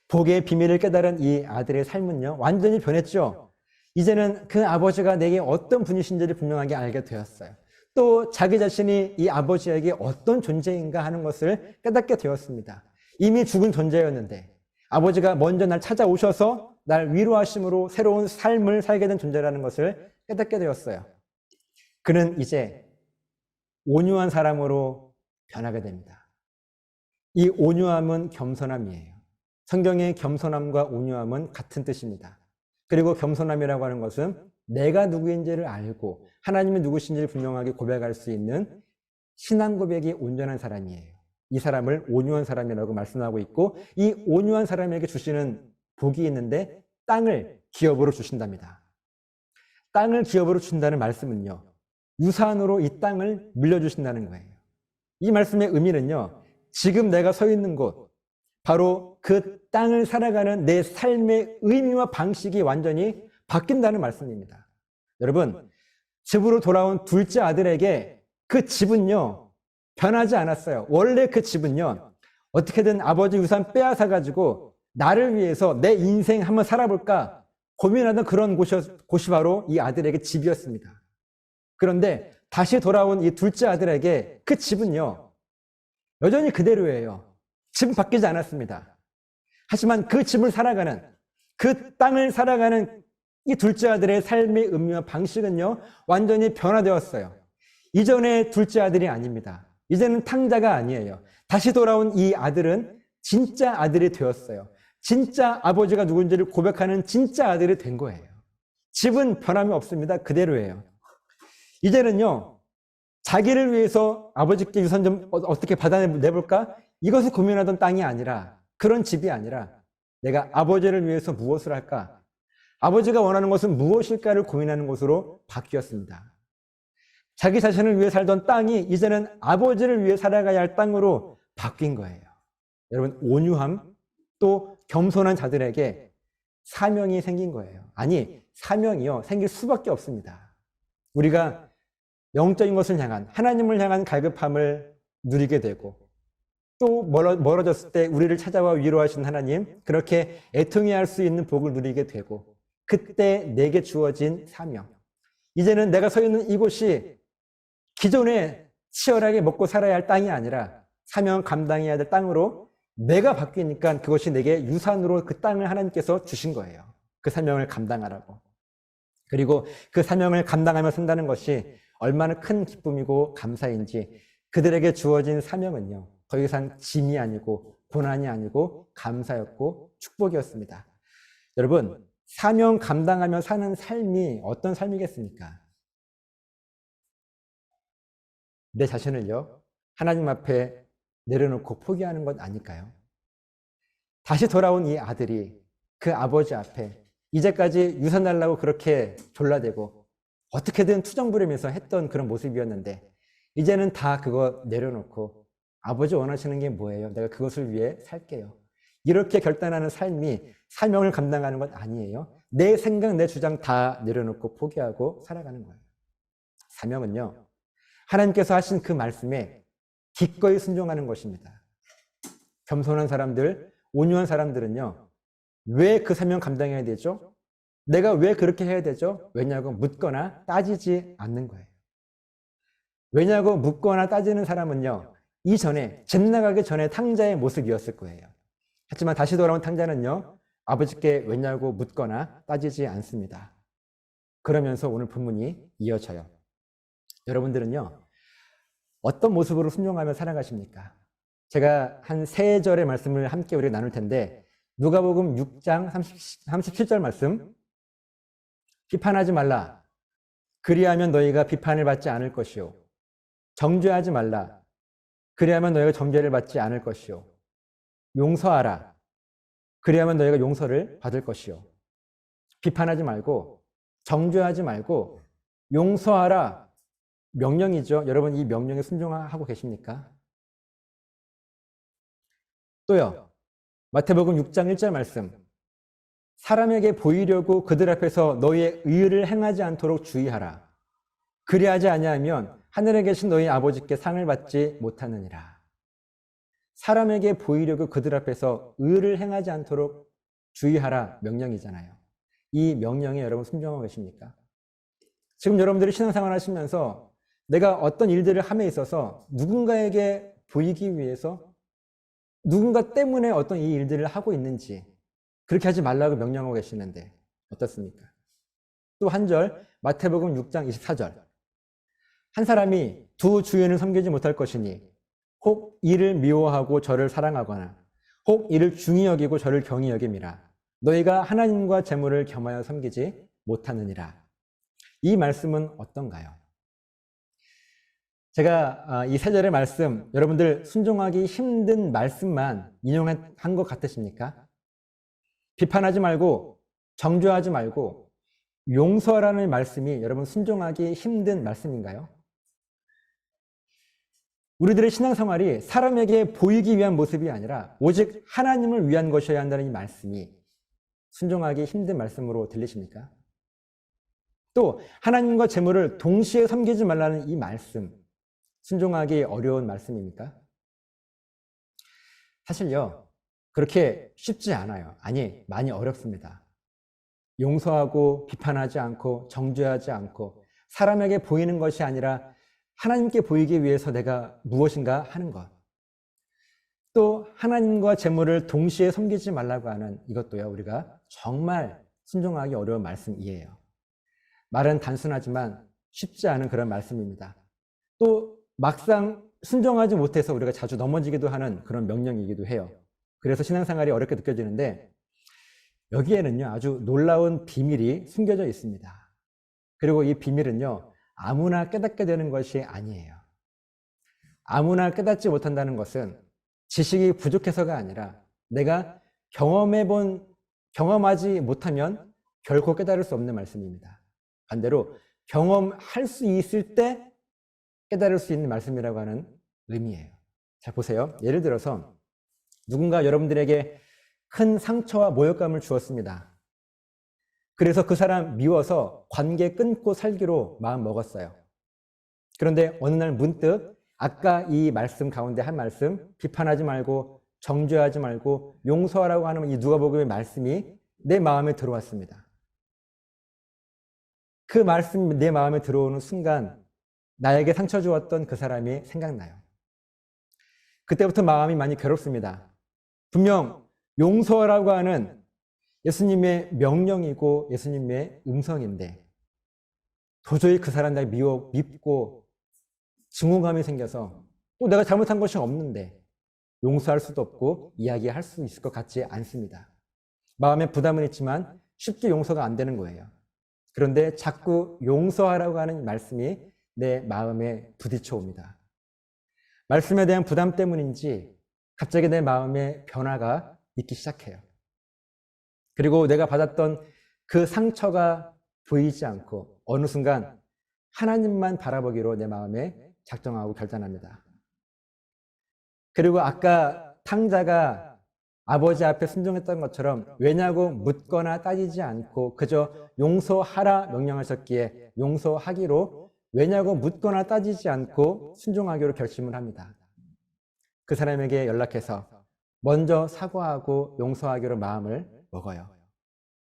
복의 비밀을 깨달은 이 아들의 삶은요 완전히 변했죠. 이제는 그 아버지가 내게 어떤 분이신지를 분명하게 알게 되었어요. 또 자기 자신이 이 아버지에게 어떤 존재인가 하는 것을 깨닫게 되었습니다. 이미 죽은 존재였는데 아버지가 먼저 날 찾아오셔서 날 위로하심으로 새로운 삶을 살게 된 존재라는 것을 깨닫게 되었어요. 그는 이제 온유한 사람으로 변하게 됩니다. 이 온유함은 겸손함이에요. 성경의 겸손함과 온유함은 같은 뜻입니다. 그리고 겸손함이라고 하는 것은 내가 누구인지를 알고 하나님이 누구신지를 분명하게 고백할 수 있는 신앙 고백이 온전한 사람이에요. 이 사람을 온유한 사람이라고 말씀하고 있고, 이 온유한 사람에게 주시는 복이 있는데 땅을 기업으로 주신답니다. 땅을 기업으로 주신다는 말씀은요, 유산으로 이 땅을 물려주신다는 거예요. 이 말씀의 의미는요, 지금 내가 서 있는 곳, 바로 그 땅을 살아가는 내 삶의 의미와 방식이 완전히 바뀐다는 말씀입니다. 여러분, 집으로 돌아온 둘째 아들에게 그 집은요 변하지 않았어요. 원래 그 집은요 어떻게든 아버지 유산 빼앗아가지고 나를 위해서 내 인생 한번 살아볼까 고민하던 그런 곳이 바로 이 아들에게 집이었습니다. 그런데 다시 돌아온 이 둘째 아들에게 그 집은요 여전히 그대로예요. 집은 바뀌지 않았습니다. 하지만 그 집을 살아가는, 그 땅을 살아가는 이 둘째 아들의 삶의 의미와 방식은요 완전히 변화되었어요. 이전의 둘째 아들이 아닙니다. 이제는 탕자가 아니에요. 다시 돌아온 이 아들은 진짜 아들이 되었어요. 진짜 아버지가 누군지를 고백하는 진짜 아들이 된 거예요. 집은 변함이 없습니다. 그대로예요. 이제는요 자기를 위해서 아버지께 유산 좀 어떻게 받아내볼까? 이것을 고민하던 땅이 아니라, 그런 집이 아니라 내가 아버지를 위해서 무엇을 할까? 아버지가 원하는 것은 무엇일까를 고민하는 것으로 바뀌었습니다. 자기 자신을 위해 살던 땅이 이제는 아버지를 위해 살아가야 할 땅으로 바뀐 거예요. 여러분, 온유함 또 겸손한 자들에게 사명이 생긴 거예요. 아니, 사명이요 생길 수밖에 없습니다. 우리가 영적인 것을 향한, 하나님을 향한 갈급함을 누리게 되고, 또 멀어졌을 때 우리를 찾아와 위로하신 하나님, 그렇게 애통해 할 수 있는 복을 누리게 되고, 그때 내게 주어진 사명, 이제는 내가 서 있는 이곳이 기존에 치열하게 먹고 살아야 할 땅이 아니라 사명 감당해야 될 땅으로 내가 바뀌니까 그것이 내게 유산으로 그 땅을 하나님께서 주신 거예요. 그 사명을 감당하라고. 그리고 그 사명을 감당하며 산다는 것이 얼마나 큰 기쁨이고 감사인지, 그들에게 주어진 사명은요 더 이상 짐이 아니고 고난이 아니고 감사였고 축복이었습니다. 여러분, 사명 감당하며 사는 삶이 어떤 삶이겠습니까? 내 자신을요 하나님 앞에 내려놓고 포기하는 것 아닐까요? 다시 돌아온 이 아들이 그 아버지 앞에 이제까지 유산 달라고 그렇게 졸라대고 어떻게든 투정 부리면서 했던 그런 모습이었는데, 이제는 다 그거 내려놓고 아버지 원하시는 게 뭐예요? 내가 그것을 위해 살게요. 이렇게 결단하는 삶이 사명을 감당하는 것 아니에요. 내 생각, 내 주장 다 내려놓고 포기하고 살아가는 거예요. 사명은요 하나님께서 하신 그 말씀에 기꺼이 순종하는 것입니다. 겸손한 사람들, 온유한 사람들은요 왜 그 사명 감당해야 되죠? 내가 왜 그렇게 해야 되죠? 왜냐고 묻거나 따지지 않는 거예요. 왜냐고 묻거나 따지는 사람은요, 이전에, 집 나가기 전에 탕자의 모습이었을 거예요. 하지만 다시 돌아온 탕자는요, 아버지께 왜냐고 묻거나 따지지 않습니다. 그러면서 오늘 본문이 이어져요. 여러분들은요, 어떤 모습으로 순종하며 살아가십니까? 제가 한 3절의 말씀을 함께 우리가 나눌 텐데, 누가복음 6장 37절 말씀, 비판하지 말라. 그리하면 너희가 비판을 받지 않을 것이요. 정죄하지 말라. 그리하면 너희가 정죄를 받지 않을 것이요. 용서하라. 그리하면 너희가 용서를 받을 것이요. 비판하지 말고, 정죄하지 말고, 용서하라. 명령이죠. 여러분 이 명령에 순종하고 계십니까? 또요. 마태복음 6장 1절 말씀. 사람에게 보이려고 그들 앞에서 너희의 의를 행하지 않도록 주의하라. 그리하지 아니하면 하늘에 계신 너희 아버지께 상을 받지 못하느니라. 사람에게 보이려고 그들 앞에서 의를 행하지 않도록 주의하라 명령이잖아요. 이 명령에 여러분 순종하고 계십니까? 지금 여러분들이 신앙생활 하시면서 내가 어떤 일들을 함에 있어서 누군가에게 보이기 위해서 누군가 때문에 어떤 이 일들을 하고 있는지 그렇게 하지 말라고 명령하고 계시는데 어떻습니까? 또 한 절, 마태복음 6장 24절. 한 사람이 두 주인을 섬기지 못할 것이니 혹 이를 미워하고 저를 사랑하거나 혹 이를 중히 여기고 저를 경히 여김이라. 너희가 하나님과 재물을 겸하여 섬기지 못하느니라. 이 말씀은 어떤가요? 제가 이 3절의 말씀, 여러분들 순종하기 힘든 말씀만 인용한 것 같으십니까? 비판하지 말고 정죄하지 말고 용서하라는 말씀이 여러분 순종하기 힘든 말씀인가요? 우리들의 신앙생활이 사람에게 보이기 위한 모습이 아니라 오직 하나님을 위한 것이어야 한다는 이 말씀이 순종하기 힘든 말씀으로 들리십니까? 또 하나님과 재물을 동시에 섬기지 말라는 이 말씀, 순종하기 어려운 말씀입니까? 사실요, 그렇게 쉽지 않아요. 아니, 많이 어렵습니다. 용서하고 비판하지 않고 정죄하지 않고 사람에게 보이는 것이 아니라 하나님께 보이기 위해서 내가 무엇인가 하는 것. 또 하나님과 재물을 동시에 섬기지 말라고 하는 이것도요, 우리가 정말 순종하기 어려운 말씀이에요. 말은 단순하지만 쉽지 않은 그런 말씀입니다. 또 막상 순종하지 못해서 우리가 자주 넘어지기도 하는 그런 명령이기도 해요. 그래서 신앙생활이 어렵게 느껴지는데 여기에는요, 아주 놀라운 비밀이 숨겨져 있습니다. 그리고 이 비밀은요, 아무나 깨닫게 되는 것이 아니에요. 아무나 깨닫지 못한다는 것은 지식이 부족해서가 아니라 내가 경험하지 못하면 결코 깨달을 수 없는 말씀입니다. 반대로 경험할 수 있을 때 깨달을 수 있는 말씀이라고 하는 의미예요. 자, 보세요. 예를 들어서 누군가 여러분들에게 큰 상처와 모욕감을 주었습니다. 그래서 그 사람 미워서 관계 끊고 살기로 마음 먹었어요. 그런데 어느 날 문득 아까 이 말씀 가운데 한 말씀, 비판하지 말고 정죄하지 말고 용서하라고 하는 이 누가복음의 말씀이 내 마음에 들어왔습니다. 그 말씀이 내 마음에 들어오는 순간 나에게 상처 주었던 그 사람이 생각나요. 그때부터 마음이 많이 괴롭습니다. 분명 용서라고 하는 예수님의 명령이고 예수님의 음성인데 도저히 그 사람 내가 밉고 증오감이 생겨서 또 내가 잘못한 것이 없는데 용서할 수도 없고 이야기할 수 있을 것 같지 않습니다. 마음에 부담은 있지만 쉽게 용서가 안 되는 거예요. 그런데 자꾸 용서하라고 하는 말씀이 내 마음에 부딪혀 옵니다. 말씀에 대한 부담 때문인지 갑자기 내 마음에 변화가 있기 시작해요. 그리고 내가 받았던 그 상처가 보이지 않고 어느 순간 하나님만 바라보기로 내 마음에 작정하고 결단합니다. 그리고 아까 탕자가 아버지 앞에 순종했던 것처럼 왜냐고 묻거나 따지지 않고 그저 용서하라 명령하셨기에 용서하기로 왜냐고 묻거나 따지지 않고 순종하기로 결심을 합니다. 그 사람에게 연락해서 먼저 사과하고 용서하기로 마음을 먹어요.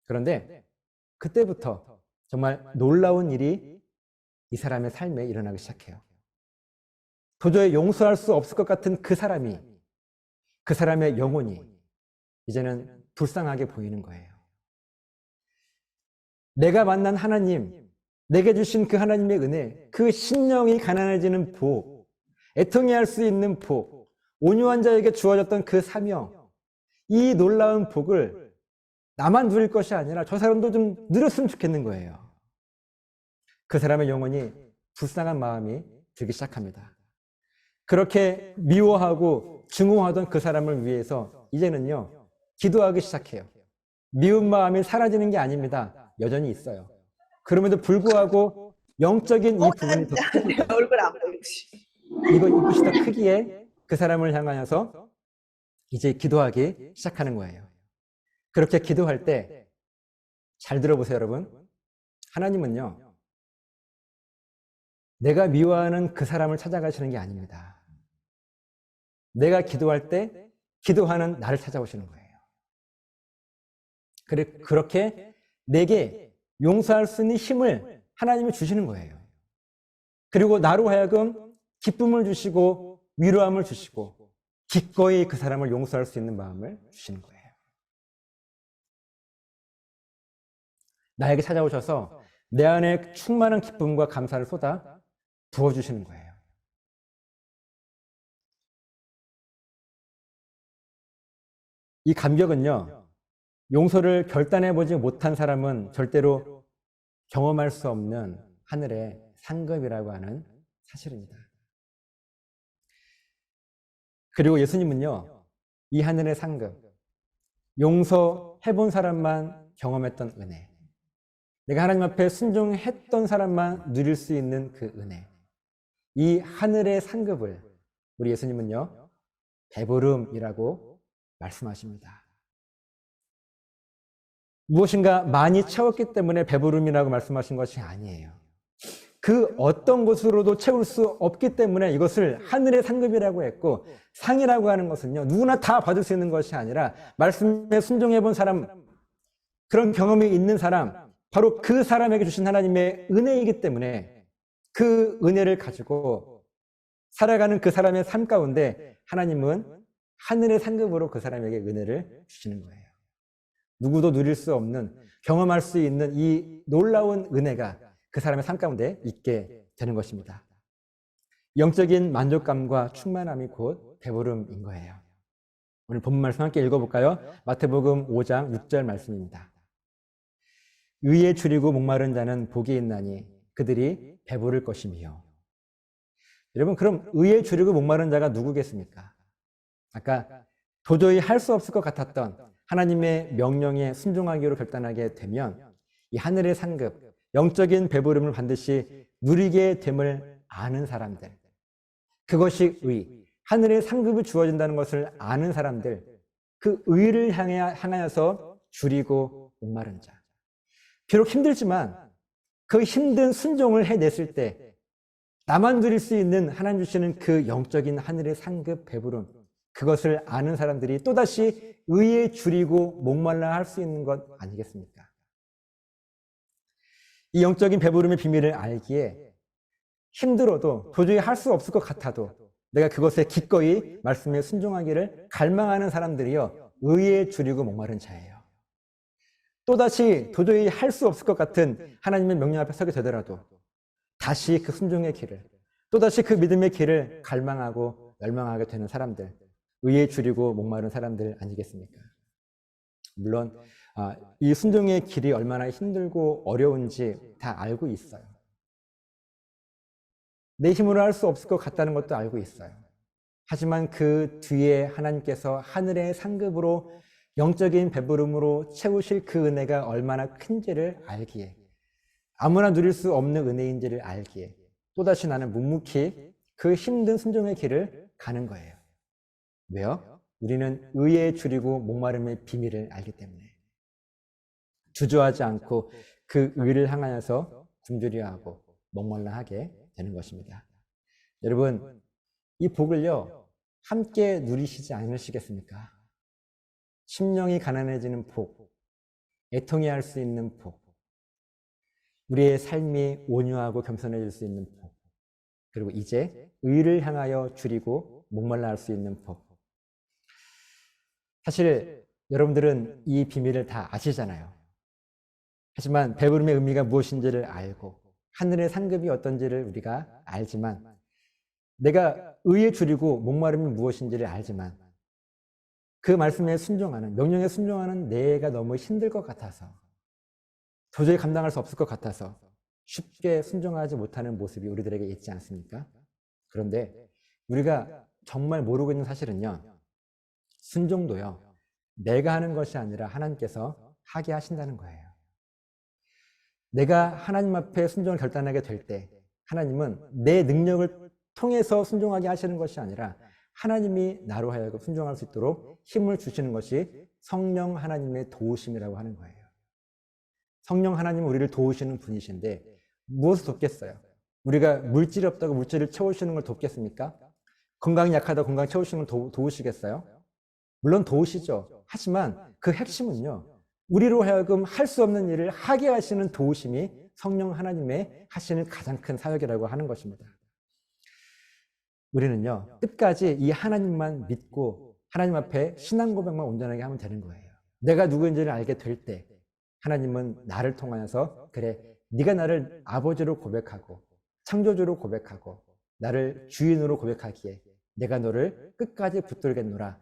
그런데 그때부터 정말 놀라운 일이 이 사람의 삶에 일어나기 시작해요. 도저히 용서할 수 없을 것 같은 그 사람이, 그 사람의 영혼이 이제는 불쌍하게 보이는 거예요. 내가 만난 하나님, 내게 주신 그 하나님의 은혜, 그 심령이 가난해지는 복, 애통해 할 수 있는 복, 온유한 자에게 주어졌던 그 사명, 이 놀라운 복을 나만 누릴 것이 아니라 저 사람도 좀 누렸으면 좋겠는 거예요. 그 사람의 영혼이 불쌍한 마음이 들기 시작합니다. 그렇게 미워하고 증오하던 그 사람을 위해서 이제는요, 기도하기 시작해요. 미운 마음이 사라지는 게 아닙니다. 여전히 있어요. 그럼에도 불구하고 영적인 이 부분이 더 크기에, 얼굴 안 보이지. 이것이 더 크기에 그 사람을 향하여서 이제 기도하기 시작하는 거예요. 그렇게 기도할 때 잘 들어보세요, 여러분. 하나님은요, 내가 미워하는 그 사람을 찾아가시는 게 아닙니다. 내가 기도할 때 기도하는 나를 찾아오시는 거예요. 그렇게 내게 용서할 수 있는 힘을 하나님이 주시는 거예요. 그리고 나로 하여금 기쁨을 주시고 위로함을 주시고 기꺼이 그 사람을 용서할 수 있는 마음을 주시는 거예요. 나에게 찾아오셔서 내 안에 충만한 기쁨과 감사를 쏟아 부어주시는 거예요. 이 감격은요, 용서를 결단해보지 못한 사람은 절대로 경험할 수 없는 하늘의 상급이라고 하는 사실입니다. 그리고 예수님은요, 이 하늘의 상급, 용서해본 사람만 경험했던 은혜, 내가 하나님 앞에 순종했던 사람만 누릴 수 있는 그 은혜, 이 하늘의 상급을 우리 예수님은요, 배부름이라고 말씀하십니다. 무엇인가 많이 채웠기 때문에 배부름이라고 말씀하신 것이 아니에요. 그 어떤 것으로도 채울 수 없기 때문에 이것을 하늘의 상급이라고 했고, 상이라고 하는 것은요, 누구나 다 받을 수 있는 것이 아니라 말씀에 순종해 본 사람, 그런 경험이 있는 사람, 바로 그 사람에게 주신 하나님의 은혜이기 때문에 그 은혜를 가지고 살아가는 그 사람의 삶 가운데 하나님은 하늘의 상급으로 그 사람에게 은혜를 주시는 거예요. 누구도 누릴 수 없는, 경험할 수 있는 이 놀라운 은혜가 그 사람의 삶 가운데 있게 되는 것입니다. 영적인 만족감과 충만함이 곧 배부름인 거예요. 오늘 본문 말씀 함께 읽어볼까요? 마태복음 5장 6절 말씀입니다. 의에 줄이고 목마른 자는 복이 있나니 그들이 배부를 것이며. 여러분, 그럼 의에 줄이고 목마른 자가 누구겠습니까? 아까 도저히 할 수 없을 것 같았던 하나님의 명령에 순종하기로 결단하게 되면 이 하늘의 상급, 영적인 배부름을 반드시 누리게 됨을 아는 사람들, 그것이 의, 하늘의 상급이 주어진다는 것을 아는 사람들, 그 의를 향하여서 줄이고 목마른 자. 비록 힘들지만 그 힘든 순종을 해냈을 때 나만 누릴 수 있는 하나님 주시는 그 영적인 하늘의 상급 배부름, 그것을 아는 사람들이 또다시 의에 줄이고 목말라 할 수 있는 것 아니겠습니까? 이 영적인 배부름의 비밀을 알기에 힘들어도 도저히 할 수 없을 것 같아도 내가 그것에 기꺼이 말씀에 순종하기를 갈망하는 사람들이요, 의에 줄이고 목마른 자예요. 또다시 도저히 할 수 없을 것 같은 하나님의 명령 앞에 서게 되더라도 다시 그 순종의 길을, 또다시 그 믿음의 길을 갈망하고 열망하게 되는 사람들, 의에 줄이고 목마른 사람들 아니겠습니까? 물론 이 순종의 길이 얼마나 힘들고 어려운지 다 알고 있어요. 내 힘으로 할 수 없을 것 같다는 것도 알고 있어요. 하지만 그 뒤에 하나님께서 하늘의 상급으로 영적인 배부름으로 채우실 그 은혜가 얼마나 큰지를 알기에, 아무나 누릴 수 없는 은혜인지를 알기에 또다시 나는 묵묵히 그 힘든 순종의 길을 가는 거예요. 왜요? 우리는 의에 줄이고 목마름의 비밀을 알기 때문에 주저하지 않고 그 의를 향하여서 굶주려하고 목말라 하게 되는 것입니다. 여러분, 이 복을요, 함께 누리시지 않으시겠습니까? 심령이 가난해지는 복, 애통해 할 수 있는 복, 우리의 삶이 온유하고 겸손해질 수 있는 복, 그리고 이제 의를 향하여 줄이고 목말라 할 수 있는 복. 사실 여러분들은 이 비밀을 다 아시잖아요. 하지만 배부름의 의미가 무엇인지를 알고 하늘의 상급이 어떤지를 우리가 알지만, 내가 의에 줄이고 목마름이 무엇인지를 알지만, 그 말씀에 순종하는, 명령에 순종하는 내가 너무 힘들 것 같아서, 도저히 감당할 수 없을 것 같아서 쉽게 순종하지 못하는 모습이 우리들에게 있지 않습니까? 그런데 우리가 정말 모르고 있는 사실은요, 순종도요, 내가 하는 것이 아니라 하나님께서 하게 하신다는 거예요. 내가 하나님 앞에 순종을 결단하게 될 때 하나님은 내 능력을 통해서 순종하게 하시는 것이 아니라 하나님이 나로 하여금 순종할 수 있도록 힘을 주시는 것이 성령 하나님의 도우심이라고 하는 거예요. 성령 하나님은 우리를 도우시는 분이신데 무엇을 돕겠어요? 우리가 물질이 없다고 물질을 채우시는 걸 돕겠습니까? 건강이 약하다고 건강 채우시는 걸 도우시겠어요? 물론 도우시죠. 하지만 그 핵심은요, 우리로 하여금 할 수 없는 일을 하게 하시는 도우심이 성령 하나님의 하시는 가장 큰 사역이라고 하는 것입니다. 우리는요, 끝까지 이 하나님만 믿고 하나님 앞에 신앙 고백만 온전하게 하면 되는 거예요. 내가 누구인지를 알게 될 때 하나님은 나를 통하여서, 그래, 네가 나를 아버지로 고백하고 창조주로 고백하고 나를 주인으로 고백하기에 내가 너를 끝까지 붙들겠노라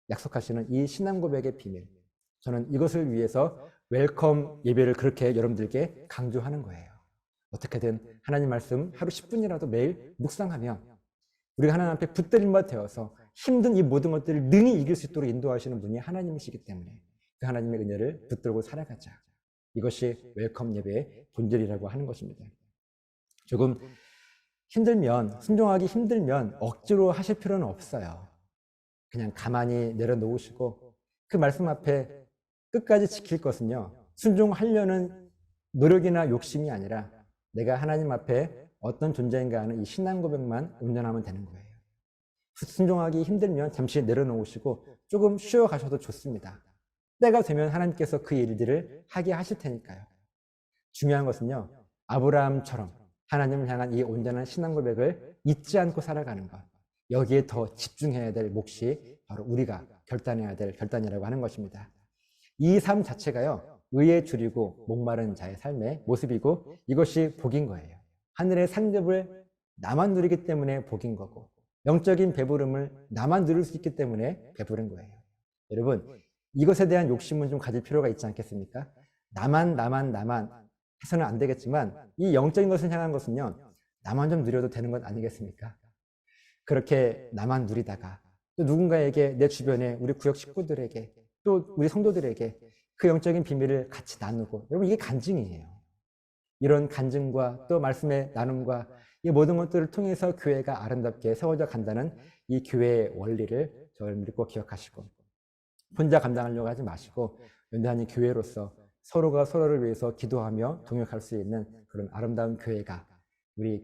약속하시는 이 신앙 고백의 비밀, 저는 이것을 위해서 웰컴 예배를 그렇게 여러분들께 강조하는 거예요. 어떻게든 하나님 말씀 하루 10분이라도 매일 묵상하며 우리가 하나님 앞에 붙들림 바 되어서 힘든 이 모든 것들을 능히 이길 수 있도록 인도하시는 분이 하나님이시기 때문에 그 하나님의 은혜를 붙들고 살아가자. 이것이 웰컴 예배의 본질이라고 하는 것입니다. 조금 힘들면, 순종하기 힘들면 억지로 하실 필요는 없어요. 그냥 가만히 내려놓으시고 그 말씀 앞에 끝까지 지킬 것은요, 순종하려는 노력이나 욕심이 아니라 내가 하나님 앞에 어떤 존재인가 하는 이 신앙 고백만 온전하면 되는 거예요. 순종하기 힘들면 잠시 내려놓으시고 조금 쉬어 가셔도 좋습니다. 때가 되면 하나님께서 그 일들을 하게 하실 테니까요. 중요한 것은요, 아브라함처럼 하나님을 향한 이 온전한 신앙 고백을 잊지 않고 살아가는 것, 여기에 더 집중해야 될 몫이 바로 우리가 결단해야 될 결단이라고 하는 것입니다. 이 삶 자체가요, 의에 줄이고 목마른 자의 삶의 모습이고 이것이 복인 거예요. 하늘의 상급을 나만 누리기 때문에 복인 거고, 영적인 배부름을 나만 누릴 수 있기 때문에 배부른 거예요. 여러분, 이것에 대한 욕심은 좀 가질 필요가 있지 않겠습니까? 나만 해서는 안 되겠지만 이 영적인 것을 향한 것은요, 나만 좀 누려도 되는 것 아니겠습니까? 그렇게 나만 누리다가 또 누군가에게, 내 주변에 우리 구역 식구들에게 또 우리 성도들에게 그 영적인 비밀을 같이 나누고, 여러분, 이게 간증이에요. 이런 간증과 또 말씀의 나눔과 이 모든 것들을 통해서 교회가 아름답게 세워져 간다는 이 교회의 원리를 저를 꼭 기억하시고, 혼자 감당하려고 하지 마시고 연단한 교회로서 서로가 서로를 위해서 기도하며 동역할 수 있는 그런 아름다운 교회가 우리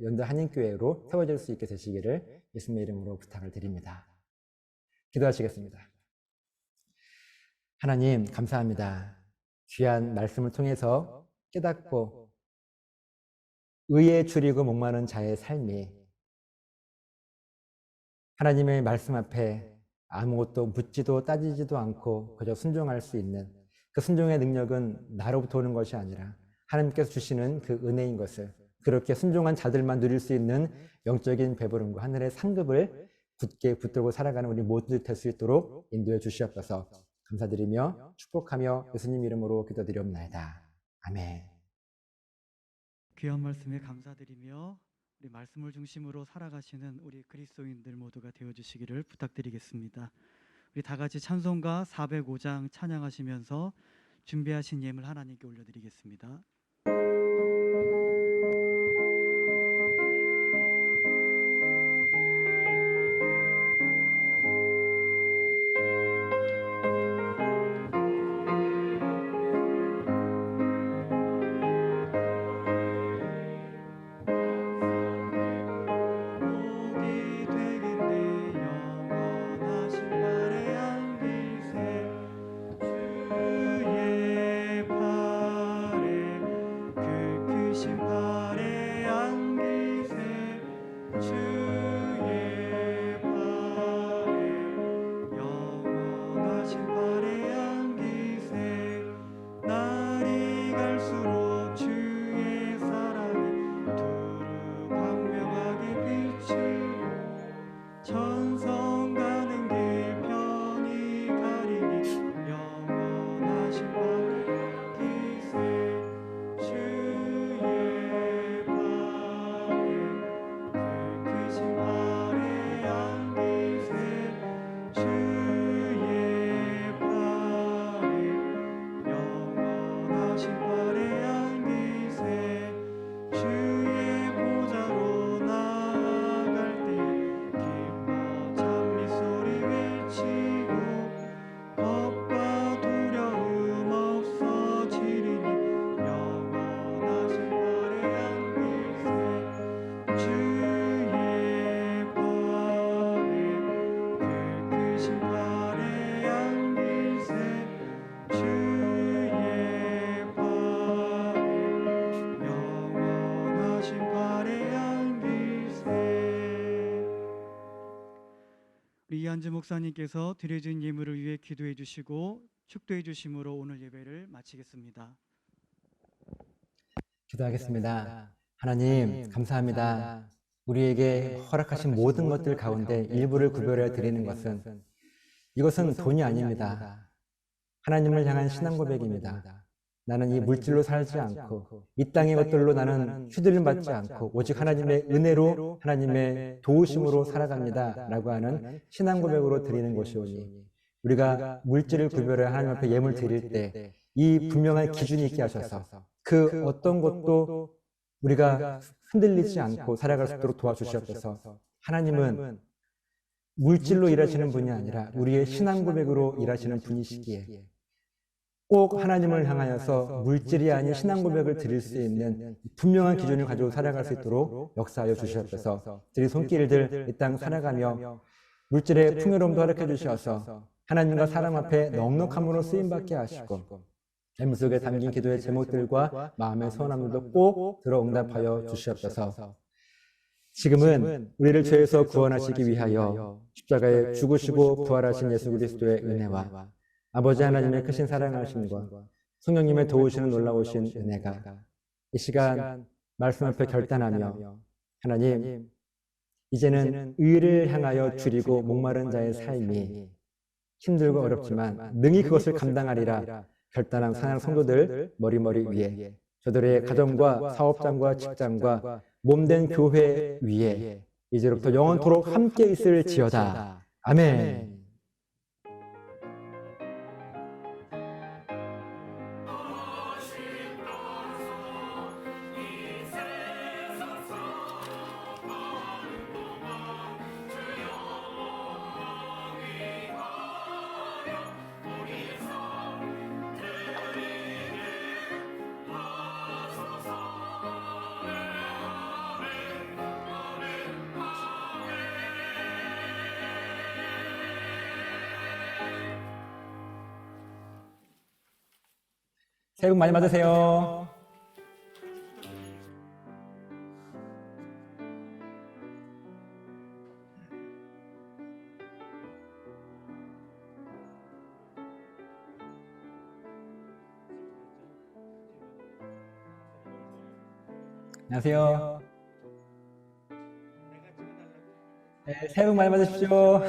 연대한인교회로 세워질 수 있게 되시기를 예수님의 이름으로 부탁을 드립니다. 기도하시겠습니다. 하나님, 감사합니다. 귀한 말씀을 통해서 깨닫고 의에 줄이고 목마른 자의 삶이 하나님의 말씀 앞에 아무것도 묻지도 따지지도 않고 그저 순종할 수 있는 그 순종의 능력은 나로부터 오는 것이 아니라 하나님께서 주시는 그 은혜인 것을, 그렇게 순종한 자들만 누릴 수 있는 영적인 배부름과 하늘의 상급을 굳게 붙들고 살아가는 우리 모두들 될 수 있도록 인도해 주시옵소서. 감사드리며 축복하며 예수님 이름으로 기도드리옵나이다. 아멘. 귀한 말씀에 감사드리며 우리 말씀을 중심으로 살아가시는 우리 그리스도인들 모두가 되어주시기를 부탁드리겠습니다. 우리 다 같이 찬송가 405장 찬양하시면서 준비하신 예물 하나님께 올려드리겠습니다. 주의 팔에 주시오 천성 가는 길 편히 가리니 영원하신 바 기세 주의 발에 그 크신 발에 안기세 주의 발에 영원하신 발에 안기세 주의 보좌로 나아갈 때 기뻐 찬미 소리 외치고 겁과 두려움 없어지리니 영원하신 발에 안기세 주의 발에 그 크신 발에 안기세 주의 발에 영원하신 발에 안기세. 우리 이한주 목사님께서 드려진 예물을 위해 기도해 주시고 축도해 주심으로 오늘 예배를 마치겠습니다. 기도하겠습니다. 하나님, 감사합니다. 우리에게 허락하신 모든 것들 가운데 일부를 구별해 드리는 것은 이것은 돈이 아닙니다. 하나님을 향한 신앙 고백입니다. 나는 이 물질로 살지 않고 이 땅의 것들로 나는 휘둘림 받지 않고 오직 하나님의 은혜로 하나님의 도우심으로 살아갑니다 라고 하는 신앙 고백으로 드리는 것이오니 우리가 물질을 구별해 하나님 앞에 예물 드릴 때 이 분명한 기준이 있게 하셔서 그 어떤 것도 우리가 흔들리지 않고 살아갈 수 있도록 도와주시옵소서. 하나님은 물질로 일하시는 분이 아니라 우리의 신앙 고백으로 일하시는 분이시기에 꼭 하나님을 향하여서 물질이 아닌 신앙 고백을 드릴 수 있는 분명한 기준을 가지고 살아갈 수 있도록 역사하여 주시옵소서. 저희 손길들 이 땅 살아가며 물질의 풍요로움도 허락해 주셔서 하나님과 사람 앞에 넉넉함으로 쓰임받게 하시고 삶 속에 담긴 기도의 제목들과 마음의 소원함들도 꼭 들어 응답하여 주시옵소서. 지금은 우리를 죄에서 구원하시기 위하여 십자가에 죽으시고 부활하신 예수 그리스도의 은혜와 아버지 하나님의 크신 사랑하심과 성령님의 도우시는 놀라우신 은혜가 이 시간 말씀 앞에 결단하며 하나님 이제는 의를 향하여 줄이고 목마른 자의 삶이 힘들고 어렵지만 능히 그것을 감당하리라 결단한 사랑 성도들 머리머리 위에 저들의 가정과 사업장과 직장과 몸된 교회 위에 이제부터 영원토록 함께 있을지어다. 아멘. 새해 복 많이 받으세요. 안녕하세요. 네, 새해 복 많이 받으십시오.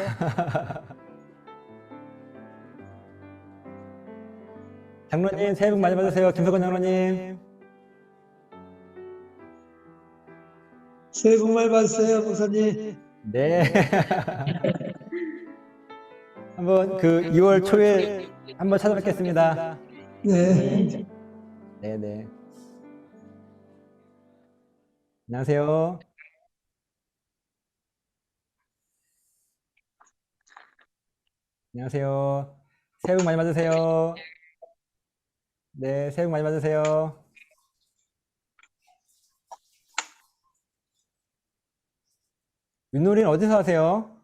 장로님 새해 복 많이 받으세요. 김석원 장로님. 새해 복 많이 받으세요, 목사님. 네. 한번 그 2월 초에 한번 찾아뵙겠습니다. 네. 네네. 안녕하세요. 안녕하세요. 새해 복 많이 받으세요. 네, 새해 복 많이 받으세요. 윷놀이는 어디서 하세요?